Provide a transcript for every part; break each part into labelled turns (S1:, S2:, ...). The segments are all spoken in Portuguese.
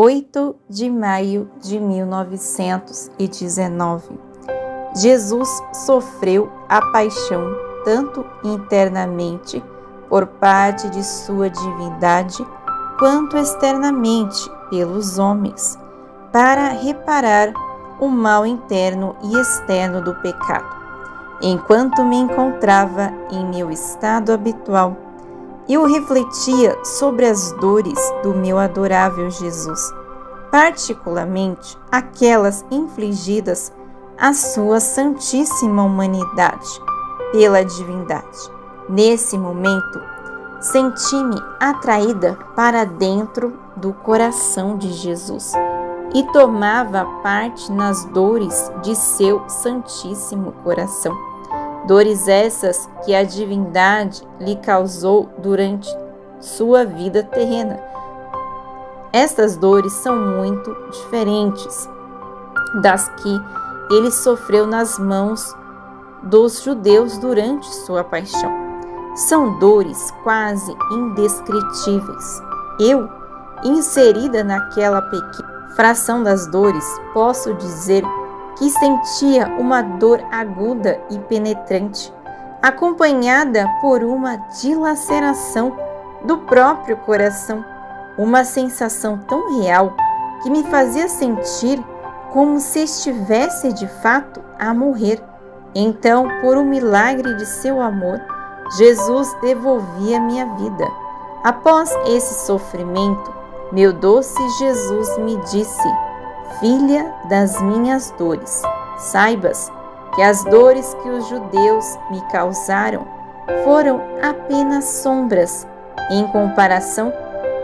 S1: 8 de maio de 1919. Jesus sofreu a paixão tanto internamente por parte de sua divindade, quanto externamente pelos homens, para reparar o mal interno e externo do pecado. Enquanto me encontrava em meu estado habitual, eu refletia sobre as dores do meu adorável Jesus, particularmente aquelas infligidas à sua santíssima humanidade pela divindade. Nesse momento, senti-me atraída para dentro do coração de Jesus e tomava parte nas dores de seu santíssimo coração. Dores essas que a divindade lhe causou durante sua vida terrena. Estas dores são muito diferentes das que ele sofreu nas mãos dos judeus durante sua paixão. São dores quase indescritíveis. Eu, inserida naquela pequena fração das dores, posso dizer que sentia uma dor aguda e penetrante, acompanhada por uma dilaceração do próprio coração, uma sensação tão real que me fazia sentir como se estivesse de fato a morrer. Então, por um milagre de seu amor, Jesus devolvia minha vida. Após esse sofrimento, meu doce Jesus me disse: Filha das minhas dores, saibas que as dores que os judeus me causaram foram apenas sombras em comparação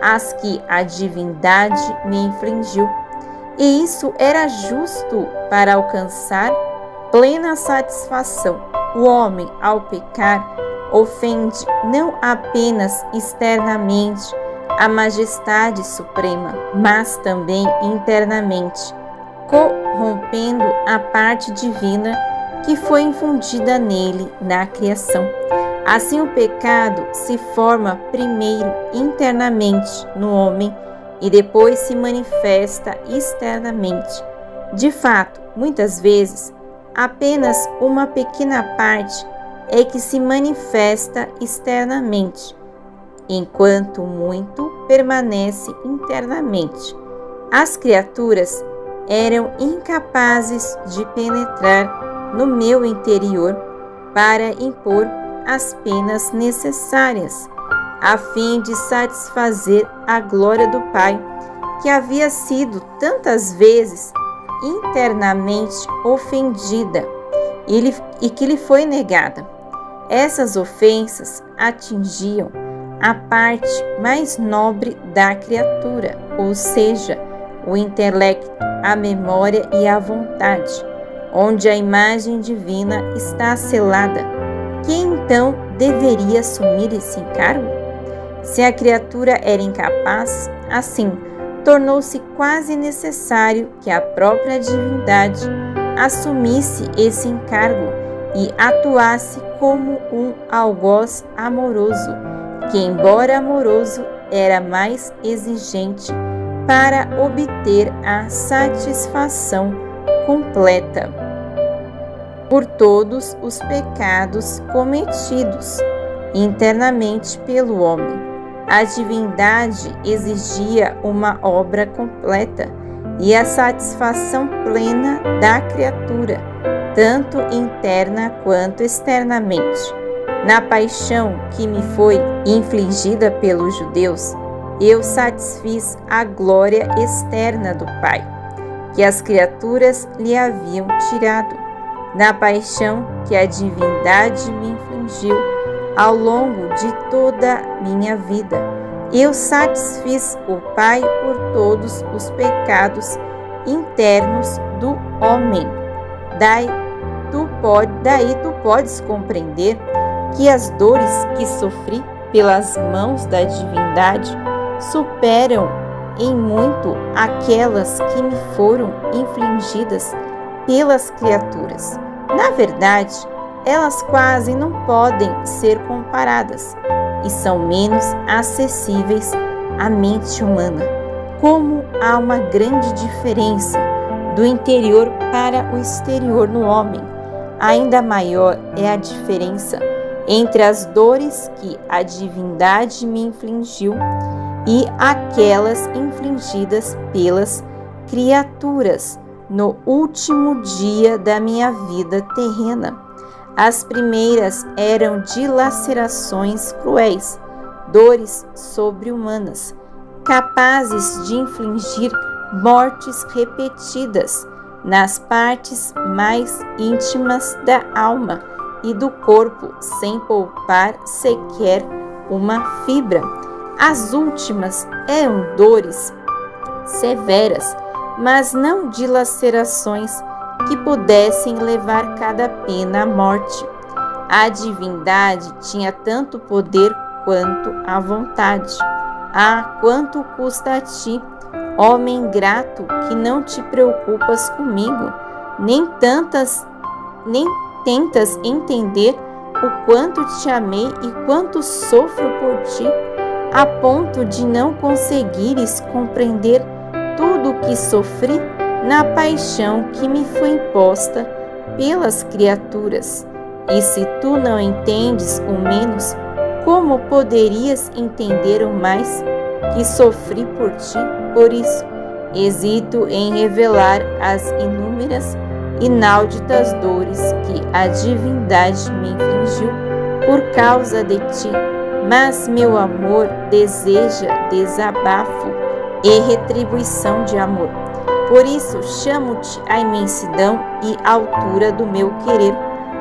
S1: às que a divindade me infligiu. E isso era justo para alcançar plena satisfação. O homem, ao pecar, ofende não apenas externamente a majestade suprema, mas também internamente, corrompendo a parte divina que foi infundida nele na criação. Assim, o pecado se forma primeiro internamente no homem e depois se manifesta externamente. De fato, muitas vezes, apenas uma pequena parte é que se manifesta externamente, enquanto muito permanece internamente. As criaturas eram incapazes de penetrar no meu interior para impor as penas necessárias, a fim de satisfazer a glória do Pai, que havia sido tantas vezes internamente ofendida e que lhe foi negada. Essas ofensas atingiam a parte mais nobre da criatura, ou seja, o intelecto, a memória e a vontade, onde a imagem divina está selada. Quem então deveria assumir esse encargo? Se a criatura era incapaz, assim, tornou-se quase necessário que a própria divindade assumisse esse encargo e atuasse como um algoz amoroso, que, embora amoroso, era mais exigente para obter a satisfação completa por todos os pecados cometidos internamente pelo homem. A divindade exigia uma obra completa e a satisfação plena da criatura, tanto interna quanto externamente. Na paixão que me foi infligida pelos judeus, eu satisfiz a glória externa do Pai, que as criaturas lhe haviam tirado. Na paixão que a divindade me infligiu ao longo de toda minha vida, eu satisfiz o Pai por todos os pecados internos do homem. Daí tu podes compreender que as dores que sofri pelas mãos da divindade superam em muito aquelas que me foram infligidas pelas criaturas. Na verdade, elas quase não podem ser comparadas e são menos acessíveis à mente humana. como há uma grande diferença do interior para o exterior no homem, ainda maior é a diferença entre as dores que a divindade me infligiu e aquelas infligidas pelas criaturas no último dia da minha vida terrena. As primeiras eram dilacerações cruéis, dores sobre-humanas, capazes de infligir mortes repetidas nas partes mais íntimas da alma e do corpo, sem poupar sequer uma fibra. As últimas eram dores severas, mas não dilacerações que pudessem levar cada pena à morte. A divindade tinha tanto poder quanto a vontade. Ah, quanto custa a ti, homem ingrato, que não te preocupas comigo, nem tentas entender o quanto te amei e quanto sofro por ti, a ponto de não conseguires compreender tudo o que sofri na paixão que me foi imposta pelas criaturas. E se tu não entendes o menos, como poderias entender o mais que sofri por ti? Por isso, hesito em revelar as inúmeras, inauditas dores que a divindade me infligiu por causa de ti, mas meu amor deseja desabafo e retribuição de amor. Por isso chamo-te à imensidão e altura do meu querer,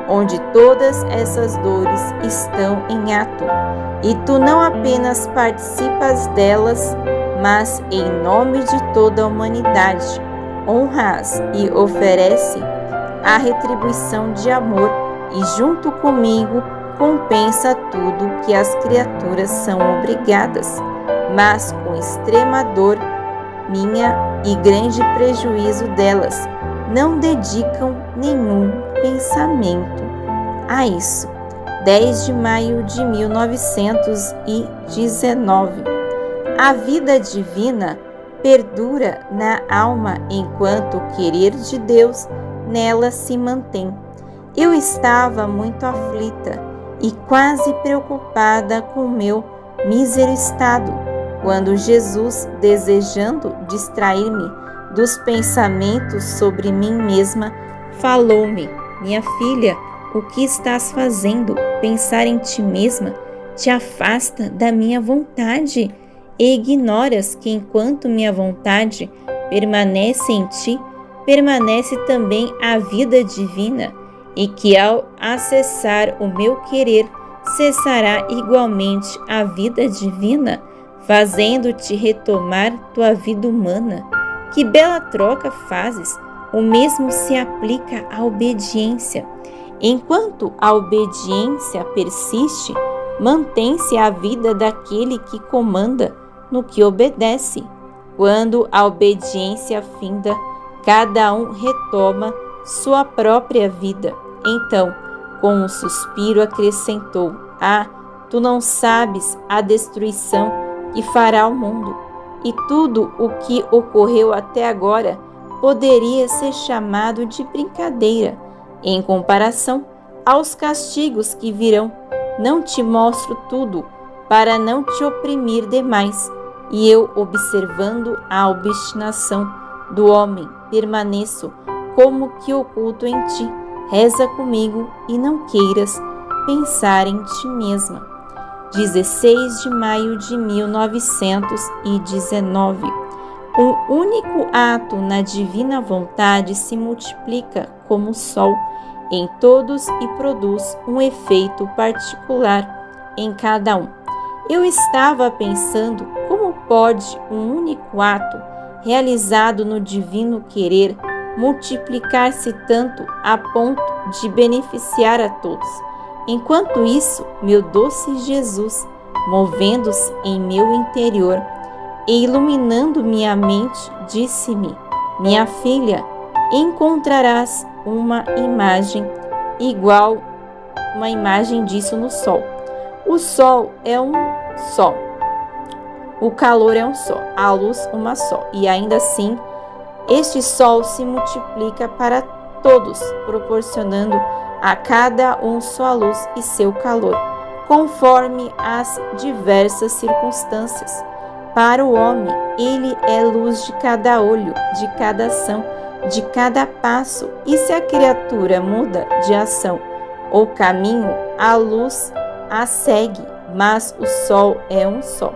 S1: onde todas essas dores estão em ato, e tu não apenas participas delas, mas em nome de toda a humanidade honras e oferece a retribuição de amor, e junto comigo compensa tudo que as criaturas são obrigadas, mas com extrema dor minha e grande prejuízo delas, não dedicam nenhum pensamento a isso. 10 de maio de 1919. A vida divina perdura na alma enquanto o querer de Deus nela se mantém. Eu estava muito aflita e quase preocupada com o meu mísero estado, quando Jesus, desejando distrair-me dos pensamentos sobre mim mesma, falou-me: minha filha, o que estás fazendo? Pensar em ti mesma te afasta da minha vontade, e ignoras que enquanto minha vontade permanece em ti, permanece também a vida divina, e que ao acessar o meu querer, cessará igualmente a vida divina, fazendo-te retomar tua vida humana. Que bela troca fazes! O mesmo se aplica à obediência. Enquanto a obediência persiste, mantém-se a vida daquele que comanda no que obedece. Quando a obediência finda, cada um retoma sua própria vida. Então, com um suspiro, acrescentou: ah, tu não sabes a destruição que fará o mundo, e tudo o que ocorreu até agora poderia ser chamado de brincadeira em comparação aos castigos que virão. Não te mostro tudo para não te oprimir demais, e eu, observando a obstinação do homem, permaneço como que oculto em ti. Reza comigo e não queiras pensar em ti mesma. 16 de maio de 1919. Um único ato na divina vontade se multiplica como o sol em todos e produz um efeito particular em cada um. Eu estava pensando como pode um único ato realizado no divino querer multiplicar-se tanto a ponto de beneficiar a todos. Enquanto isso, meu doce Jesus, movendo-se em meu interior e iluminando minha mente, disse-me: minha filha, encontrarás uma imagem igual, uma imagem disso no sol. O sol é um só. o calor é um só, a luz uma só, e ainda assim, este sol se multiplica para todos, proporcionando a cada um sua luz e seu calor, conforme as diversas circunstâncias. Para o homem, ele é luz de cada olho, de cada ação, de cada passo, e se a criatura muda de ação ou caminho, a luz a segue, mas o sol é um só.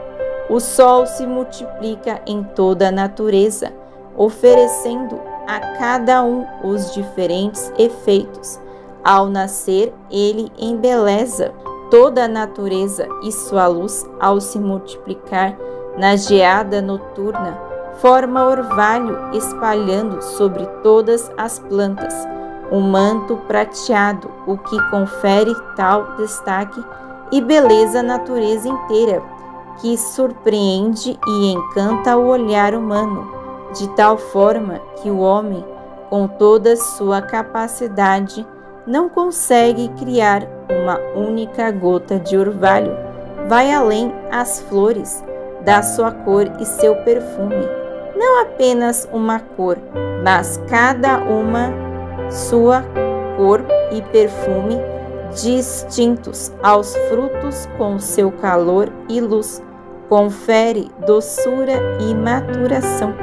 S1: O sol se multiplica em toda a natureza, oferecendo a cada um os diferentes efeitos. Ao nascer, ele embeleza toda a natureza e sua luz, ao se multiplicar na geada noturna, forma orvalho espalhando sobre todas as plantas um manto prateado, o que confere tal destaque e beleza à natureza inteira, que surpreende e encanta o olhar humano, de tal forma que o homem, com toda sua capacidade, não consegue criar uma única gota de orvalho. Vai além as flores, dá sua cor e seu perfume. Não apenas uma cor, mas cada uma sua cor e perfume distintos aos frutos com seu calor e luz. Confere doçura e maturação,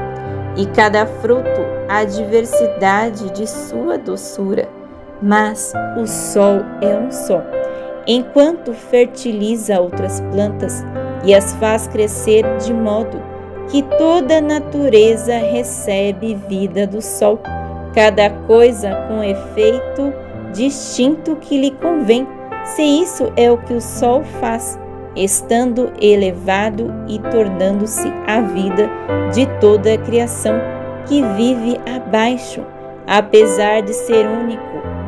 S1: e cada fruto a diversidade de sua doçura. Mas o sol é um só, enquanto fertiliza outras plantas e as faz crescer de modo que toda a natureza recebe vida do sol, cada coisa com efeito distinto que lhe convém, se isso é o que o sol faz, estando elevado e tornando-se a vida de toda a criação que vive abaixo. Apesar de ser único,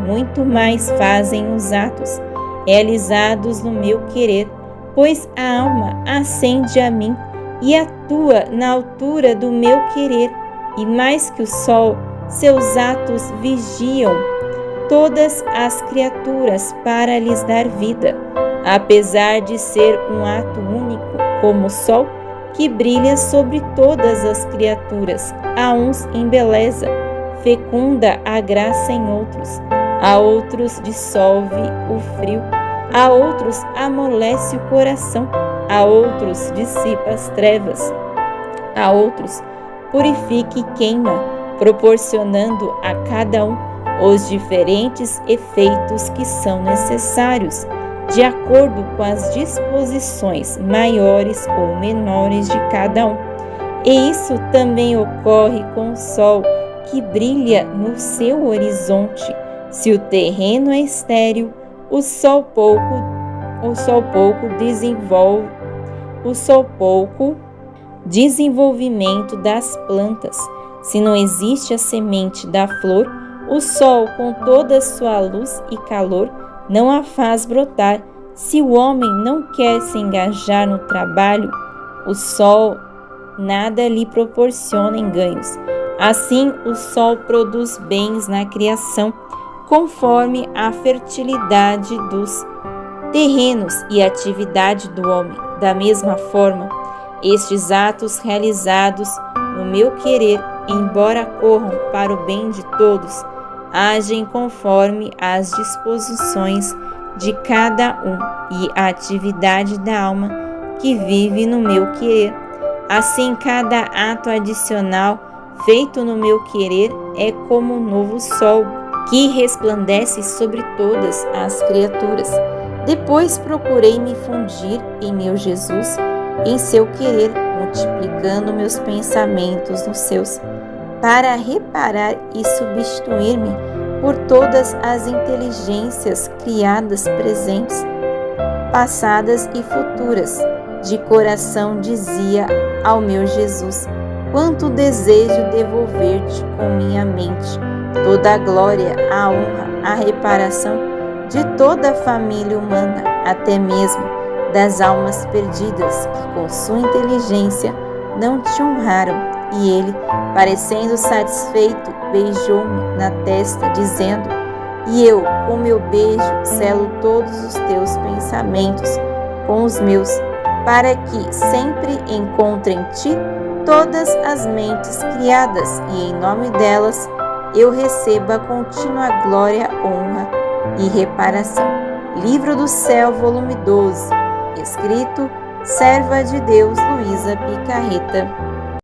S1: muito mais fazem os atos realizados no meu querer, pois a alma ascende a mim e atua na altura do meu querer, e mais que o sol, seus atos vigiam todas as criaturas para lhes dar vida, apesar de ser um ato único, como o sol, que brilha sobre todas as criaturas. A uns embeleza, fecunda a graça em outros, a outros dissolve o frio, a outros amolece o coração, a outros dissipa as trevas, a outros purifica e queima, proporcionando a cada um os diferentes efeitos que são necessários, de acordo com as disposições maiores ou menores de cada um. E isso também ocorre com o sol, que brilha no seu horizonte. Se o terreno é estéril, o sol pouco desenvolvimento das plantas. Se não existe a semente da flor, o sol, com toda a sua luz e calor, não a faz brotar. Se o homem não quer se engajar no trabalho, o sol nada lhe proporciona em ganhos. Assim, o sol produz bens na criação, conforme a fertilidade dos terrenos e a atividade do homem. Da mesma forma, estes atos realizados no meu querer, embora corram para o bem de todos, agem conforme as disposições de cada um e a atividade da alma que vive no meu querer. Assim, cada ato adicional feito no meu querer é como um novo sol que resplandece sobre todas as criaturas. Depois procurei me fundir em meu Jesus, em seu querer, multiplicando meus pensamentos nos seus, para reparar e substituir-me por todas as inteligências criadas presentes, passadas e futuras. De coração dizia ao meu Jesus: quanto desejo devolver-te com minha mente toda a glória, a honra, a reparação de toda a família humana, até mesmo das almas perdidas que com sua inteligência não te honraram. E ele, parecendo satisfeito, beijou-me na testa, dizendo: e eu, com meu beijo, selo todos os teus pensamentos com os meus, para que sempre encontre em ti todas as mentes criadas e em nome delas eu receba contínua glória, honra e reparação. Livro do Céu, volume 12. Escrito, serva de Deus Luísa Picarreta.